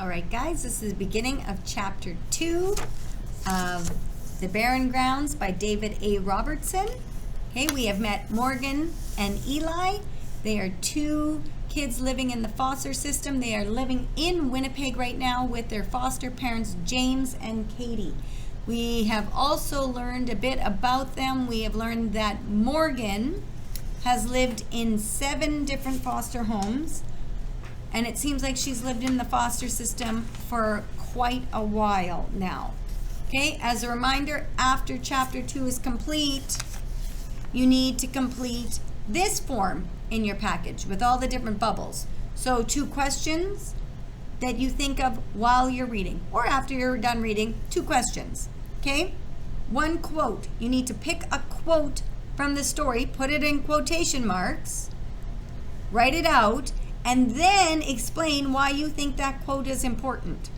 All right, guys, this is the beginning of chapter 2 of The Barren Grounds by David A. Robertson. Okay, we have met Morgan and Eli. They are two kids living in the foster system. They are living in Winnipeg right now with their foster parents, James and Katie. We have also learned a bit about them. We have learned that Morgan has lived in 7 different foster homes. And it seems like she's lived in the foster system for quite a while now. Okay, as a reminder, after chapter 2 is complete, you need to complete this form in your package with all the different bubbles. So 2 questions that you think of while you're reading or after you're done reading, 2 questions. Okay, 1 quote. You need to pick a quote from the story, put it in quotation marks, write it out, and then explain why you think that quote is important.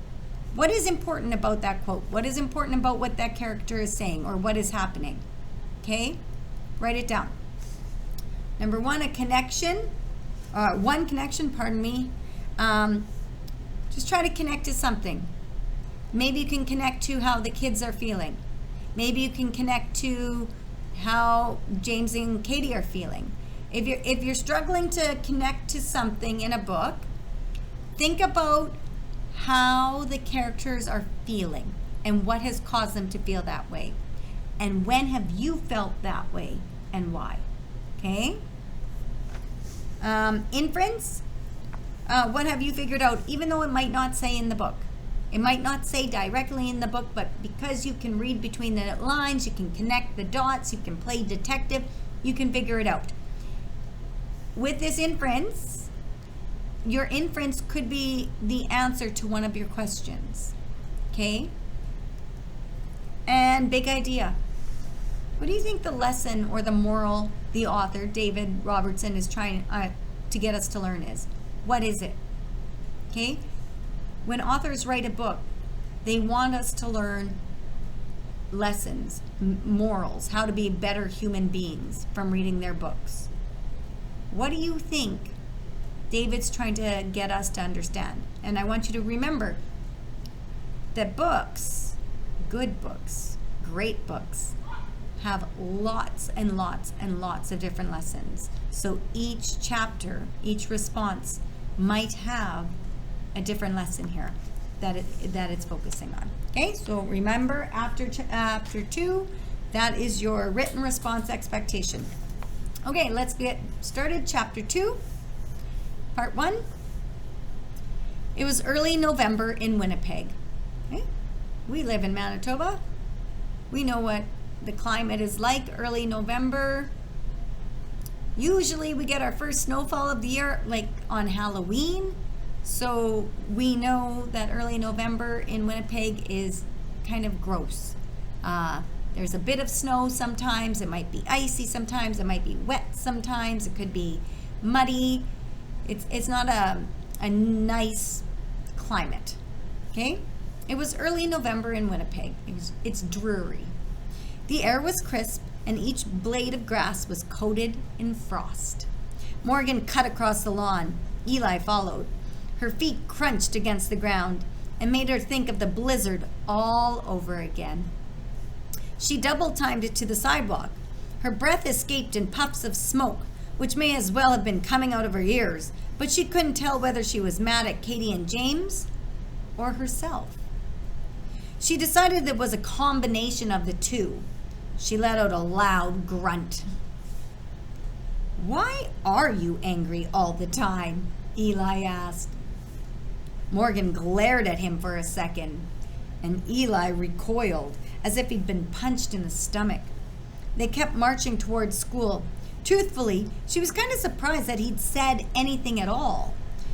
What is important about that quote? What is important about what that character is saying or what is happening? Okay? Write it down. Number 1, one connection, pardon me. Just try to connect to something. Maybe you can connect to how the kids are feeling. Maybe you can connect to how James and Katie are feeling. If you're struggling to connect to something in a book, think about how the characters are feeling and what has caused them to feel that way. And when have you felt that way and why? Okay? Inference, what have you figured out, even though it might not say in the book? It might not say directly in the book, but because you can read between the lines, you can connect the dots, you can play detective, you can figure it out. With this inference, your inference could be the answer to one of your questions. Okay? And big idea. What do you think the lesson or the moral the author, David Robertson, is trying to get us to learn is? What is it? Okay? When authors write a book, they want us to learn lessons, morals, how to be better human beings from reading their books. What do you think David's trying to get us to understand? And I want you to remember that books, good books, great books, have lots and lots and lots of different lessons. So each chapter, each response might have a different lesson here that it's focusing on. Okay, so remember after 2, that is your written response expectation. Okay, let's get started. Chapter 2, part 1. It was early November in Winnipeg. Okay? We live in Manitoba. We know what the climate is like early November. Usually we get our first snowfall of the year like on Halloween. So we know that early November in Winnipeg is kind of gross. There's a bit of snow sometimes. It might be icy sometimes. It might be wet sometimes. It could be muddy. It's not a nice climate. Okay? It was early November in Winnipeg. It's dreary. The air was crisp and each blade of grass was coated in frost. Morgan cut across the lawn. Eli followed. Her feet crunched against the ground and made her think of the blizzard all over again. She double-timed it to the sidewalk. Her breath escaped in puffs of smoke, which may as well have been coming out of her ears, but she couldn't tell whether she was mad at Katie and James or herself. She decided it was a combination of the two. She let out a loud grunt. "Why are you angry all the time?" Eli asked. Morgan glared at him for a second, and Eli recoiled as if he'd been punched in the stomach. They kept marching towards school. Truthfully, she was kind of surprised that he'd said anything at all.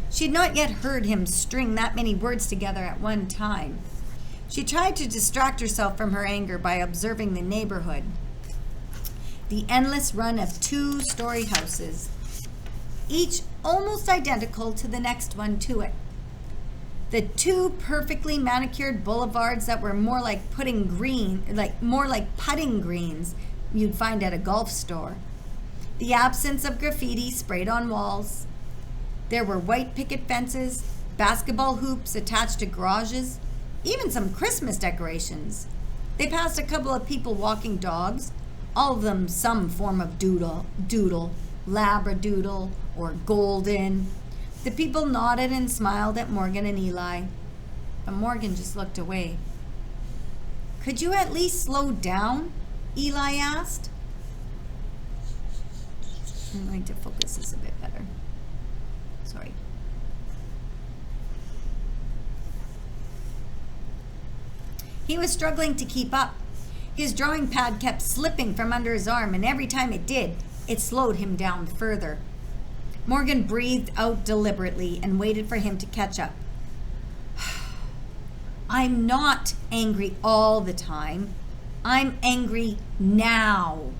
She had not yet heard him string that many words together at one time. She tried to distract herself from her anger by observing the neighborhood. The endless run of 2-story houses, each almost identical to the next one to it. The 2 perfectly manicured boulevards that were more like putting putting greens you'd find at a golf store. The absence of graffiti sprayed on walls. There were white picket fences basketball hoops attached to garages, even some Christmas decorations. They passed a couple of people walking dogs, all of them some form of doodle, labradoodle, or golden. The people nodded and smiled at Morgan and Eli, but Morgan just looked away. "Could you at least slow down?" Eli asked. I'm going to focus this a bit better. Sorry. He was struggling to keep up. His drawing pad kept slipping from under his arm, and every time it did, it slowed him down further. Morgan breathed out deliberately and waited for him to catch up. "I'm not angry all the time. I'm angry now."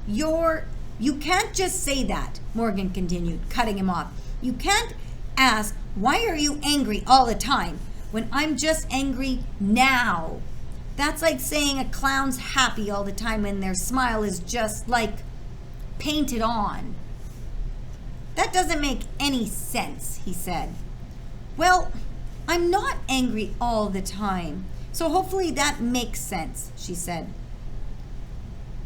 You can't just say that," Morgan continued, cutting him off. "You can't ask, 'Why are you angry all the time?' when I'm just angry now. That's like saying a clown's happy all the time when their smile is just like painted on." "That doesn't make any sense," he said. "Well, I'm not angry all the time, so hopefully that makes sense," she said.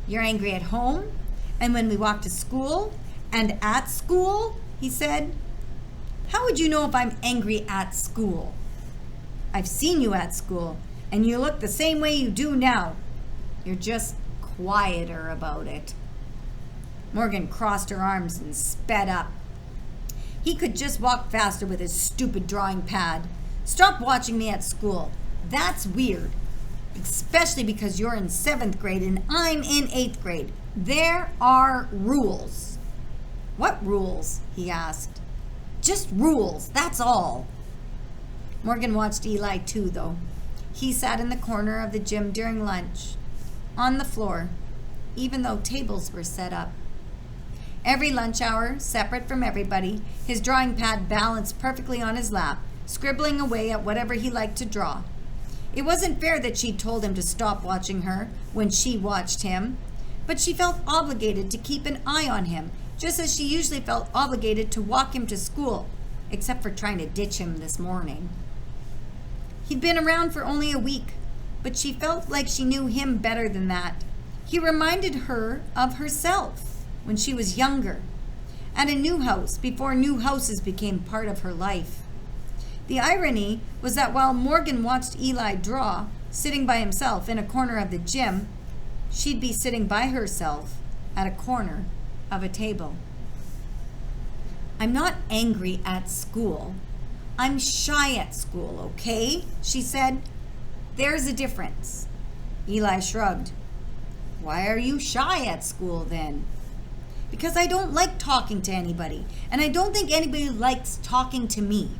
"You're angry at home, and when we walk to school, and at school," he said. "How would you know if I'm angry at school? I've seen you at school, and you look the same way you do now. You're just quieter about it." Morgan crossed her arms and sped up. He could just walk faster with his stupid drawing pad. "Stop watching me at school. That's weird. Especially because you're in 7th grade and I'm in 8th grade. There are rules." "What rules?" he asked. "Just rules, that's all." Morgan watched Eli too, though. He sat in the corner of the gym during lunch, on the floor, even though tables were set up. Every lunch hour, separate from everybody, his drawing pad balanced perfectly on his lap, scribbling away at whatever he liked to draw. It wasn't fair that she'd told him to stop watching her when she watched him, but she felt obligated to keep an eye on him, just as she usually felt obligated to walk him to school, except for trying to ditch him this morning. He'd been around for only a week, but she felt like she knew him better than that. He reminded her of herself when she was younger, at a new house, before new houses became part of her life. The irony was that while Morgan watched Eli draw, sitting by himself in a corner of the gym, she'd be sitting by herself at a corner of a table. "I'm not angry at school. I'm shy at school, okay?" she said. "There's a difference." Eli shrugged. "Why are you shy at school then?" "Because I don't like talking to anybody, and I don't think anybody likes talking to me.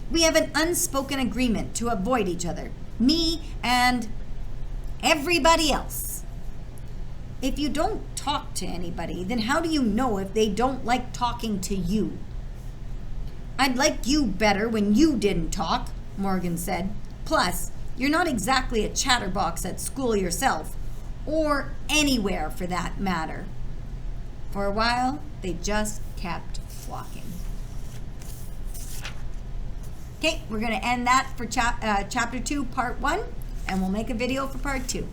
We have an unspoken agreement to avoid each other, me and everybody else." "If you don't talk to anybody, then how do you know if they don't like talking to you?" "I'd like you better when you didn't talk," Morgan said. "Plus, you're not exactly a chatterbox at school yourself, or anywhere for that matter." For a while, they just kept walking. Okay, we're going to end that for chapter 2, part 1, and we'll make a video for part 2.